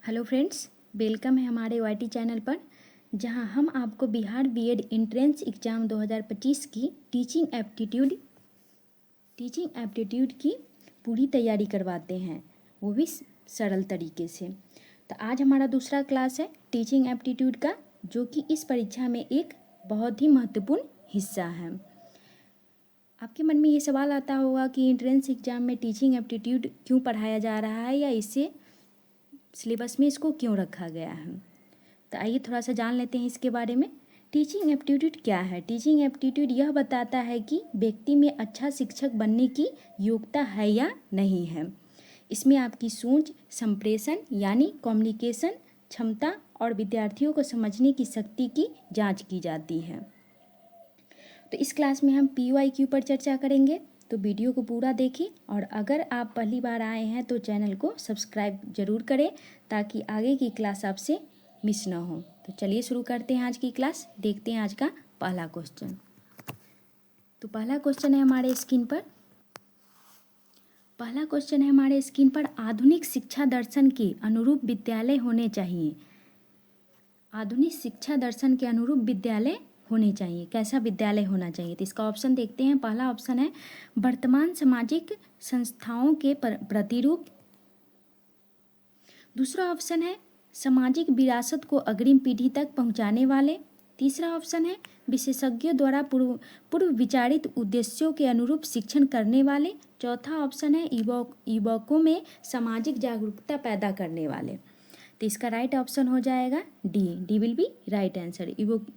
Hello friends, welcome है हमारे YT channel पर, जहां हम आपको बिहार बीएड एंट्रेंस एग्ज़ाम 2025 की टीचिंग एप्टीट्यूड की पूरी तैयारी करवाते हैं, वो भी सरल तरीके से। तो आज हमारा दूसरा क्लास है टीचिंग एप्टीट्यूड का, जो कि इस परीक्षा में एक बहुत ही महत्वपूर्ण हिस्सा है। आपके मन में ये सवाल आता होगा कि एंट्रेंस एग्ज़ाम में टीचिंग एप्टीट्यूड क्यों पढ़ाया जा रहा है या इससे सिलेबस में इसको क्यों रखा गया है। तो आइए थोड़ा सा जान लेते हैं इसके बारे में। टीचिंग एप्टीट्यूड क्या है? टीचिंग एप्टीट्यूड यह बताता है कि व्यक्ति में अच्छा शिक्षक बनने की योग्यता है या नहीं है। इसमें आपकी सोच, संप्रेषण यानी कम्युनिकेशन क्षमता और विद्यार्थियों को समझने की शक्ति की जांच की जाती है। तो इस क्लास में हम PYQ पर चर्चा करेंगे, तो वीडियो को पूरा देखें और अगर आप पहली बार आए हैं तो चैनल को सब्सक्राइब जरूर करें ताकि आगे की क्लास आपसे मिस ना हो। तो चलिए शुरू करते हैं आज की क्लास। देखते हैं आज का पहला क्वेश्चन। तो पहला क्वेश्चन है हमारे स्क्रीन पर। आधुनिक शिक्षा दर्शन के अनुरूप विद्यालय होने चाहिए। आधुनिक शिक्षा दर्शन के अनुरूप विद्यालय होने चाहिए। कैसा विद्यालय होना चाहिए? तो इसका ऑप्शन देखते हैं। पहला ऑप्शन है वर्तमान सामाजिक संस्थाओं के प्रतिरूप। दूसरा ऑप्शन है सामाजिक विरासत को अग्रिम पीढ़ी तक पहुंचाने वाले। तीसरा ऑप्शन है विशेषज्ञों द्वारा पूर्व विचारित उद्देश्यों के अनुरूप शिक्षण करने वाले। चौथा ऑप्शन है युवकों में सामाजिक जागरूकता पैदा करने वाले। तो इसका राइट ऑप्शन हो जाएगा D will be right answer.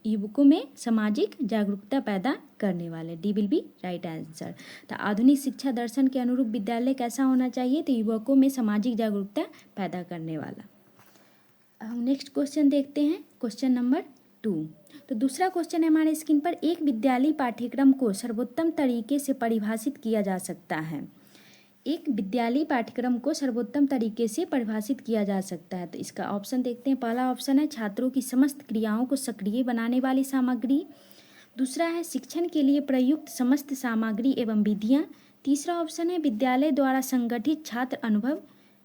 युवकों में सामाजिक जागरूकता पैदा करने वाले, D will be right answer. तो आधुनिक शिक्षा दर्शन के अनुरूप विद्यालय कैसा होना चाहिए? तो युवकों में सामाजिक जागरूकता पैदा करने वाला। हम नेक्स्ट क्वेश्चन देखते हैं, क्वेश्चन नंबर 2। तो दूसरा क्वेश्चन है हमारे स्क्रीन पर। एक विद्यालय पाठ्यक्रम को सर्वोत्तम तरीके से परिभाषित किया जा सकता है। एक विद्यालय पाठ्यक्रम को सर्वोत्तम तरीके से परिभाषित किया जा सकता है। तो इसका ऑप्शन देखते हैं। पहला ऑप्शन है छात्रों की समस्त क्रियाओं को सक्रिय बनाने वाली सामग्री। दूसरा है शिक्षण के लिए प्रयुक्त समस्त सामग्री एवं विधियाँ। तीसरा ऑप्शन है विद्यालय द्वारा संगठित छात्र अनुभव।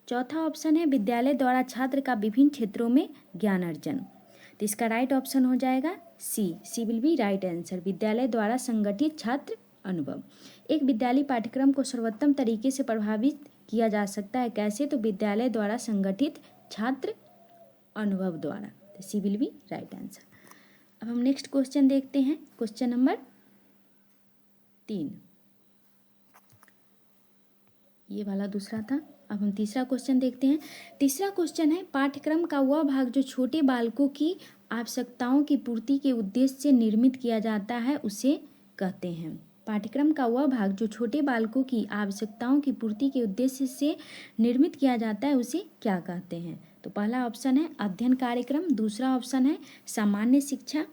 चौथा ऑप्शन है विद्यालय द्वारा छात्र का विभिन्न क्षेत्रों में ज्ञान अर्जन। तो इसका राइट ऑप्शन हो जाएगा सी विल बी राइट आंसर, विद्यालय द्वारा संगठित छात्र अनुभव। एक विद्यालय पाठ्यक्रम को सर्वोत्तम तरीके से प्रभावित किया जा सकता है। कैसे? तो विद्यालय द्वारा संगठित छात्र अनुभव द्वारा। तो सी विल बी राइट आंसर। अब हम नेक्स्ट क्वेश्चन देखते हैं, क्वेश्चन नंबर 3। ये वाला दूसरा था। अब हम तीसरा क्वेश्चन देखते हैं। तीसरा क्वेश्चन है पाठ्यक्रम का वह भाग जो छोटे बालकों की आवश्यकताओं की पूर्ति के उद्देश्य से निर्मित किया जाता है उसे कहते हैं। पाठ्यक्रम का वह भाग जो छोटे बालकों की आवश्यकताओं की पूर्ति के उद्देश्य से निर्मित किया जाता है उसे क्या कहते हैं? तो पहला ऑप्शन है अध्ययन कार्यक्रम। दूसरा ऑप्शन है सामान्य शिक्षा।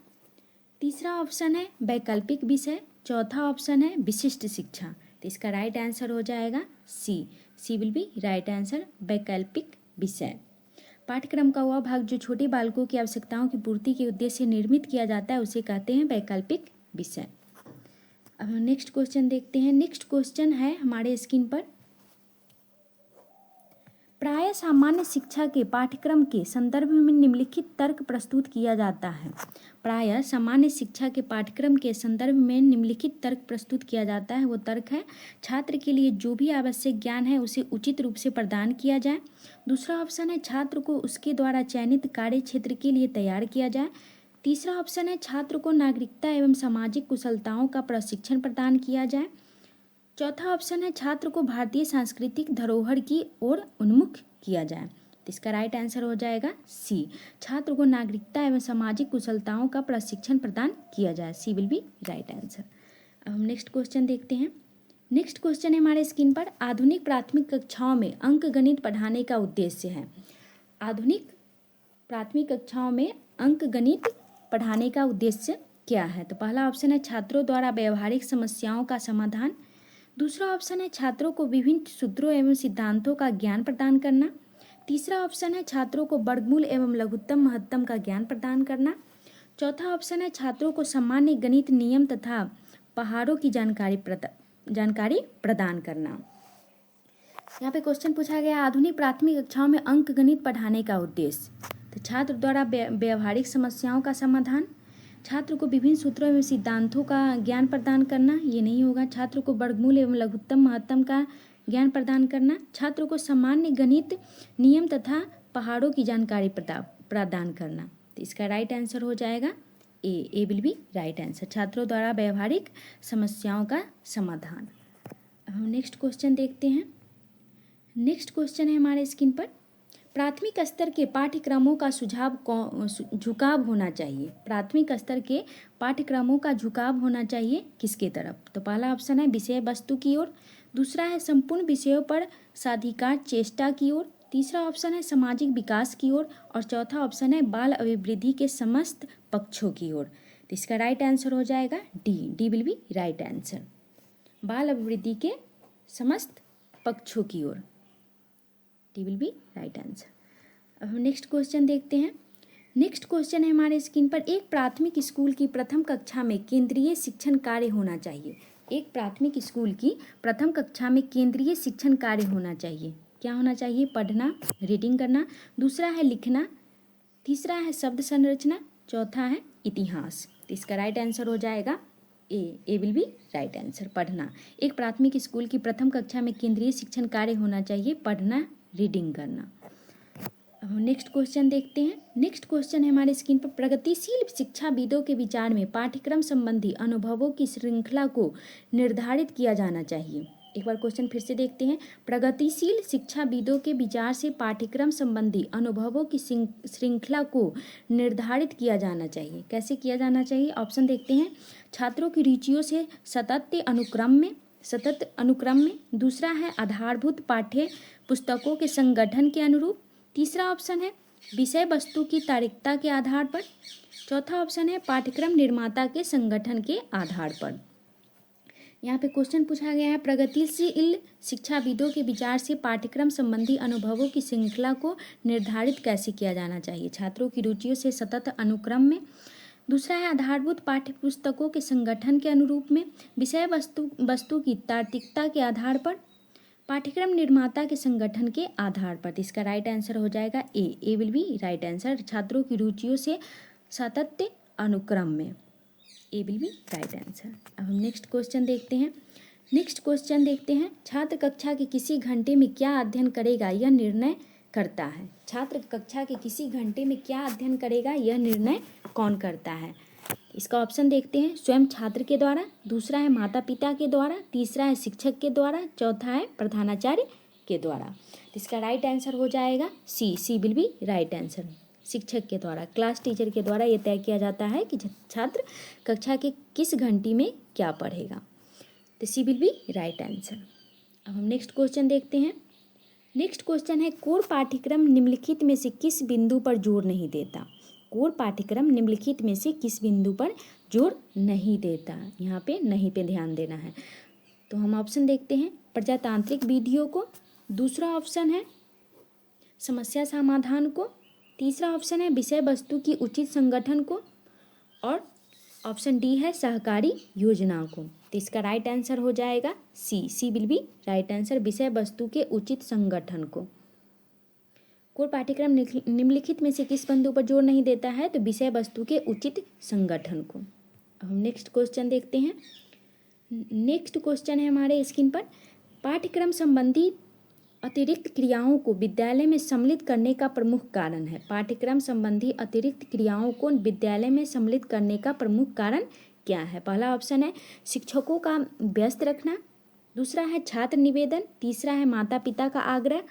तीसरा ऑप्शन है वैकल्पिक विषय। चौथा ऑप्शन है विशिष्ट शिक्षा। तो इसका राइट आंसर हो जाएगा सी विल बी राइट आंसर, वैकल्पिक विषय। पाठ्यक्रम का वह भाग जो छोटे बालकों की आवश्यकताओं की पूर्ति के उद्देश्य से निर्मित किया जाता है उसे कहते हैं वैकल्पिक विषय। अब हम नेक्स्ट क्वेश्चन देखते हैं। नेक्स्ट क्वेश्चन है हमारे स्क्रीन पर। प्रायः सामान्य शिक्षा के पाठ्यक्रम के संदर्भ में निम्नलिखित तर्क प्रस्तुत किया जाता है। प्रायः सामान्य शिक्षा के पाठ्यक्रम के संदर्भ में निम्नलिखित तर्क प्रस्तुत किया जाता है। वो तर्क है छात्र के लिए जो भी आवश्यक ज्ञान है उसे उचित रूप से प्रदान किया जाए। दूसरा ऑप्शन है छात्र को उसके द्वारा चयनित कार्य क्षेत्र के लिए तैयार किया जाए। तीसरा ऑप्शन है छात्र को नागरिकता एवं सामाजिक कुशलताओं का प्रशिक्षण प्रदान किया जाए। चौथा ऑप्शन है छात्र को भारतीय सांस्कृतिक धरोहर की ओर उन्मुख किया जाए। तो इसका राइट आंसर हो जाएगा सी, छात्र को नागरिकता एवं सामाजिक कुशलताओं का प्रशिक्षण प्रदान किया जाए। सी विल बी राइट आंसर। अब हम नेक्स्ट क्वेश्चन देखते हैं। नेक्स्ट क्वेश्चन है हमारे स्क्रीन पर। आधुनिक प्राथमिक कक्षाओं में अंक गणित पढ़ाने का उद्देश्य है। आधुनिक प्राथमिक कक्षाओं में अंक गणित पढ़ाने का उद्देश्य क्या है? तो पहला ऑप्शन है छात्रों द्वारा व्यवहारिक समस्याओं का समाधान। दूसरा ऑप्शन है छात्रों को विभिन्न सूत्रों एवं सिद्धांतों का ज्ञान प्रदान करना। तीसरा ऑप्शन है छात्रों को वर्गमूल एवं लघुत्तम महत्तम का ज्ञान प्रदान करना। चौथा ऑप्शन है छात्रों को सामान्य गणित नियम तथा पहाड़ों की जानकारी प्रदान करना। यहाँ पे क्वेश्चन पूछा गया आधुनिक प्राथमिक कक्षाओं में अंक गणित पढ़ाने का उद्देश्य। तो छात्र द्वारा व्यवहारिक समस्याओं का समाधान, छात्र को विभिन्न सूत्रों एवं सिद्धांतों का ज्ञान प्रदान करना, ये नहीं होगा। छात्र को वर्गमूल एवं लघुत्तम महत्तम का ज्ञान प्रदान करना, छात्र को सामान्य गणित नियम तथा पहाड़ों की जानकारी प्रदान करना। तो इसका राइट आंसर हो जाएगा ए विल बी राइट आंसर, छात्रों द्वारा व्यवहारिक समस्याओं का समाधान। अब हम नेक्स्ट क्वेश्चन देखते हैं। नेक्स्ट क्वेश्चन है हमारे स्क्रीन पर, प्राथमिक स्तर के पाठ्यक्रमों का झुकाव होना चाहिए। प्राथमिक स्तर के पाठ्यक्रमों का झुकाव होना चाहिए किसके तरफ? तो पहला ऑप्शन है विषय वस्तु की ओर, दूसरा है संपूर्ण विषयों पर साधिकार चेष्टा की ओर, तीसरा ऑप्शन है सामाजिक विकास की ओर और चौथा ऑप्शन है बाल अभिवृद्धि के समस्त पक्षों की ओर। तो इसका राइट आंसर हो जाएगा D will be right answer, बाल अभिवृद्धि के समस्त पक्षों की ओर, D will be right answer. अब हम नेक्स्ट क्वेश्चन देखते हैं। नेक्स्ट क्वेश्चन है हमारे स्क्रीन पर, एक प्राथमिक स्कूल की प्रथम कक्षा में केंद्रीय शिक्षण कार्य होना चाहिए। एक प्राथमिक स्कूल की प्रथम कक्षा में केंद्रीय शिक्षण कार्य होना चाहिए। क्या होना चाहिए? पढ़ना, रीडिंग करना, दूसरा है लिखना, तीसरा है शब्द संरचना, चौथा है इतिहास। तो इसका राइट आंसर हो जाएगा ए विल बी राइट आंसर, पढ़ना। एक प्राथमिक स्कूल की प्रथम कक्षा में केंद्रीय शिक्षण कार्य होना चाहिए पढ़ना, रीडिंग करना। अब हम नेक्स्ट क्वेश्चन देखते हैं। नेक्स्ट क्वेश्चन है हमारे स्क्रीन पर, प्रगतिशील शिक्षाविदों के विचार में पाठ्यक्रम संबंधी अनुभवों की श्रृंखला को निर्धारित किया जाना चाहिए। एक बार क्वेश्चन फिर से देखते हैं। प्रगतिशील शिक्षाविदों के विचार से पाठ्यक्रम संबंधी अनुभवों की श्रृंखला को निर्धारित किया जाना चाहिए। कैसे किया जाना चाहिए? ऑप्शन देखते हैं। छात्रों की रुचियों से सतत अनुक्रम में, दूसरा है आधारभूत पाठ्य पुस्तकों के संगठन के अनुरूप, तीसरा ऑप्शन है विषय वस्तु की तारीखता के आधार पर, चौथा ऑप्शन है पाठ्यक्रम निर्माता के संगठन के आधार पर। यहाँ पे क्वेश्चन पूछा गया है, प्रगतिशील शिक्षाविदों के विचार से पाठ्यक्रम संबंधी अनुभवों की श्रृंखला को निर्धारित कैसे किया जाना चाहिए। छात्रों की रुचियों से सतत अनुक्रम में, दूसरा है आधारभूत पाठ्य पुस्तकों के संगठन के अनुरूप में, विषय वस्तु की तार्किकता के आधार पर, पाठ्यक्रम निर्माता के संगठन के आधार पर। इसका राइट आंसर हो जाएगा ए विल बी राइट आंसर, छात्रों की रुचियों से सातत्य अनुक्रम में, ए विल बी राइट आंसर। अब हम नेक्स्ट क्वेश्चन देखते हैं। नेक्स्ट क्वेश्चन देखते हैं, छात्र कक्षा के किसी घंटे में क्या अध्ययन करेगा यह निर्णय करता है। छात्र कक्षा के किसी घंटे में क्या अध्ययन करेगा यह निर्णय कौन करता है? इसका ऑप्शन देखते हैं। स्वयं छात्र के द्वारा, दूसरा है माता पिता के द्वारा, तीसरा है शिक्षक के द्वारा, चौथा है प्रधानाचार्य के द्वारा। इसका राइट आंसर हो जाएगा सी विल बी राइट आंसर, शिक्षक के द्वारा, क्लास टीचर के द्वारा यह तय किया जाता है कि छात्र कक्षा के किस घंटी में क्या पढ़ेगा। तो सी विल बी राइट आंसर। अब हम नेक्स्ट क्वेश्चन देखते हैं। नेक्स्ट क्वेश्चन है, कोर पाठ्यक्रम निम्नलिखित में से किस बिंदु पर जोर नहीं देता। कोर पाठ्यक्रम निम्नलिखित में से किस बिंदु पर जोर नहीं देता? यहाँ पे नहीं पे ध्यान देना है। तो हम ऑप्शन देखते हैं। प्रजातांत्रिक विधियों को, दूसरा ऑप्शन है समस्या समाधान को, तीसरा ऑप्शन है विषय वस्तु की उचित संगठन को और ऑप्शन डी है सहकारी योजना को। तो इसका राइट आंसर हो जाएगा सी विल बी राइट आंसर, विषय वस्तु के उचित संगठन को। कोर पाठ्यक्रम निम्नलिखित में से किस बिंदु पर जोर नहीं देता है? तो विषय वस्तु के उचित संगठन को। अब हम नेक्स्ट क्वेश्चन देखते हैं। नेक्स्ट क्वेश्चन है हमारे स्क्रीन पर, पाठ्यक्रम संबंधी अतिरिक्त क्रियाओं को विद्यालय में सम्मिलित करने का प्रमुख कारण है। पाठ्यक्रम संबंधी अतिरिक्त क्रियाओं को विद्यालय में सम्मिलित करने का प्रमुख कारण क्या है? पहला ऑप्शन है शिक्षकों का व्यस्त रखना, दूसरा है छात्र निवेदन, तीसरा है माता पिता का आग्रह,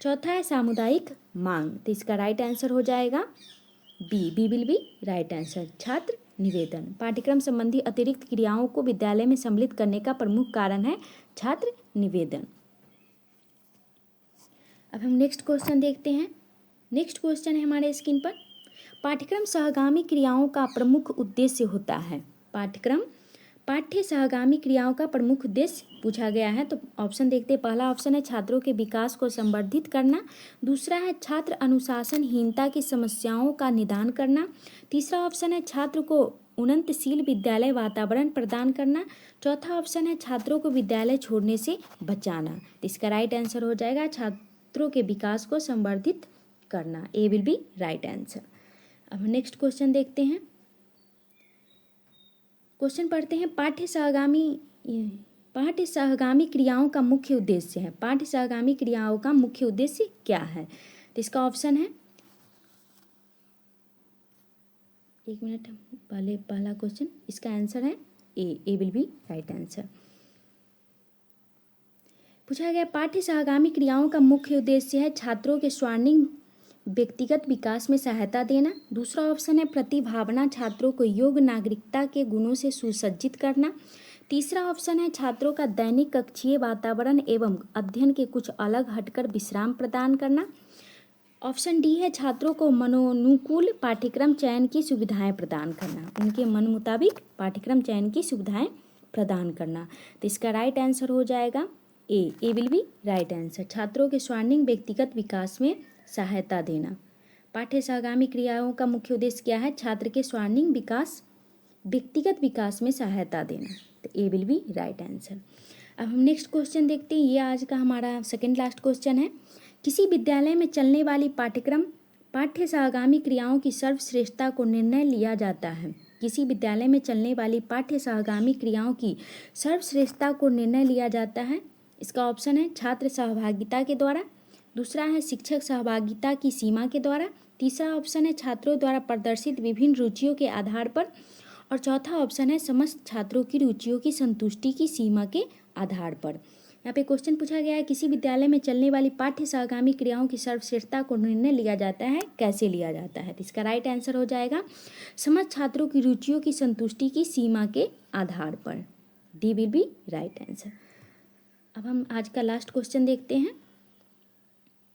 चौथा है सामुदायिक मांग। तो इसका राइट आंसर हो जाएगा B will be right answer, छात्र निवेदन। पाठ्यक्रम संबंधी अतिरिक्त क्रियाओं को विद्यालय में सम्मिलित करने का प्रमुख कारण है छात्र निवेदन। अब हम नेक्स्ट क्वेश्चन देखते हैं। नेक्स्ट क्वेश्चन है हमारे स्क्रीन पर, पाठ्यक्रम सहगामी क्रियाओं का प्रमुख उद्देश्य होता है। पाठ्य सहगामी क्रियाओं का प्रमुख उद्देश्य पूछा गया है। तो ऑप्शन देखते हैं। पहला ऑप्शन है छात्रों के विकास को संवर्धित करना, दूसरा है छात्र अनुशासनहीनता की समस्याओं का निदान करना, तीसरा ऑप्शन है छात्र को उन्नतशील विद्यालय वातावरण प्रदान करना। चौथा ऑप्शन है छात्रों को विद्यालय छोड़ने से बचाना। तो इसका राइट आंसर हो जाएगा छात्रों के विकास को संवर्धित करना। ए विल बी राइट आंसर। अब नेक्स्ट क्वेश्चन देखते हैं। क्वेश्चन पढ़ते हैं। पाठ्य सहगामी क्रियाओं का मुख्य उद्देश्य है। पाठ्य सहगामी क्रियाओं का मुख्य उद्देश्य क्या है? तो इसका ऑप्शन है, एक मिनट, पहला क्वेश्चन, इसका आंसर है ए विल बी राइट आंसर। पूछा गया पाठ्य सहगामी क्रियाओं का मुख्य उद्देश्य है छात्रों के स्वर्णिम व्यक्तिगत विकास में सहायता देना। दूसरा ऑप्शन है प्रतिभावना छात्रों को योग्य नागरिकता के गुणों से सुसज्जित करना। तीसरा ऑप्शन है छात्रों का दैनिक कक्षीय वातावरण एवं अध्ययन के कुछ अलग हटकर विश्राम प्रदान करना। ऑप्शन डी है छात्रों को मनोनुकूल पाठ्यक्रम चयन की सुविधाएं प्रदान करना, उनके मन मुताबिक पाठ्यक्रम चयन की सुविधाएं प्रदान करना। तो इसका राइट आंसर हो जाएगा ए विल बी राइट आंसर। छात्रों के स्वर्णिम व्यक्तिगत विकास में सहायता देना। पाठ्य सहगामी क्रियाओं का मुख्य उद्देश्य क्या है? छात्र के स्वर्णिम व्यक्तिगत विकास में सहायता देना। तो ए विल बी राइट आंसर। अब हम नेक्स्ट क्वेश्चन देखते हैं। ये आज का हमारा सेकेंड लास्ट क्वेश्चन है। किसी विद्यालय में चलने वाली पाठ्य सहगामी क्रियाओं की सर्वश्रेष्ठता को निर्णय लिया जाता है। किसी विद्यालय में चलने वाली पाठ्य सहगामी क्रियाओं की सर्वश्रेष्ठता को निर्णय लिया जाता है। इसका ऑप्शन है छात्र सहभागिता के द्वारा। दूसरा है शिक्षक सहभागिता की सीमा के द्वारा। तीसरा ऑप्शन है छात्रों द्वारा प्रदर्शित विभिन्न रुचियों के आधार पर। और चौथा ऑप्शन है समस्त छात्रों की रुचियों की संतुष्टि की सीमा के आधार पर। यहाँ पे क्वेश्चन पूछा गया है किसी विद्यालय में चलने वाली पाठ्य सहगामी क्रियाओं की सर्वश्रेष्ठता को निर्णय लिया जाता है, कैसे लिया जाता है? तो इसका राइट आंसर हो जाएगा समस्त छात्रों की रुचियों की संतुष्टि की सीमा के आधार पर। D will be right answer. अब हम आज का लास्ट क्वेश्चन देखते हैं।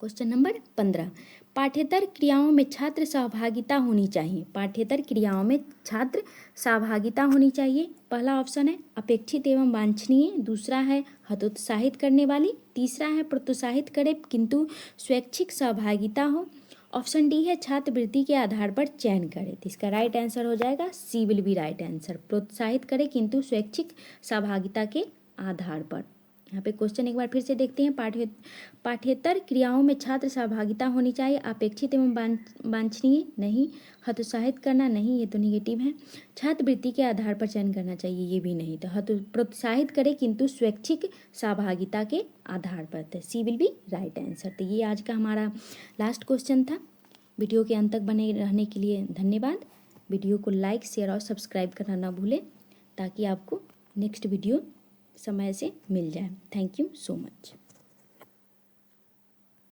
Question number 15। पाठ्येतर क्रियाओं में छात्र सहभागिता होनी चाहिए। पाठ्येतर क्रियाओं में छात्र सहभागिता होनी चाहिए। पहला ऑप्शन है अपेक्षित एवं वांछनीय। दूसरा है हतोत्साहित करने वाली। तीसरा है प्रोत्साहित करे किंतु स्वैच्छिक सहभागिता हो। ऑप्शन डी है छात्रवृत्ति के आधार पर चयन करे। तो इसका राइट आंसर हो जाएगा सी विल बी राइट आंसर। प्रोत्साहित करे किंतु स्वैच्छिक सहभागिता के आधार पर। यहाँ पे क्वेश्चन एक बार फिर से देखते हैं। पाठ्येतर क्रियाओं में छात्र सहभागिता होनी चाहिए। अपेक्षित एवं वांछनीय नहीं। हतोत्साहित करना नहीं, ये तो निगेटिव है। छात्रवृत्ति के आधार पर चयन करना चाहिए, ये भी नहीं। तो प्रोत्साहित करे किंतु स्वैच्छिक सहभागिता के आधार पर। तो सी विल बी राइट आंसर। तो ये आज का हमारा लास्ट क्वेश्चन था। वीडियो के अंत तक बने रहने के लिए धन्यवाद। वीडियो को लाइक, शेयर और सब्सक्राइब करना ना भूलें ताकि आपको नेक्स्ट वीडियो समय से मिल जाए। Thank you so much.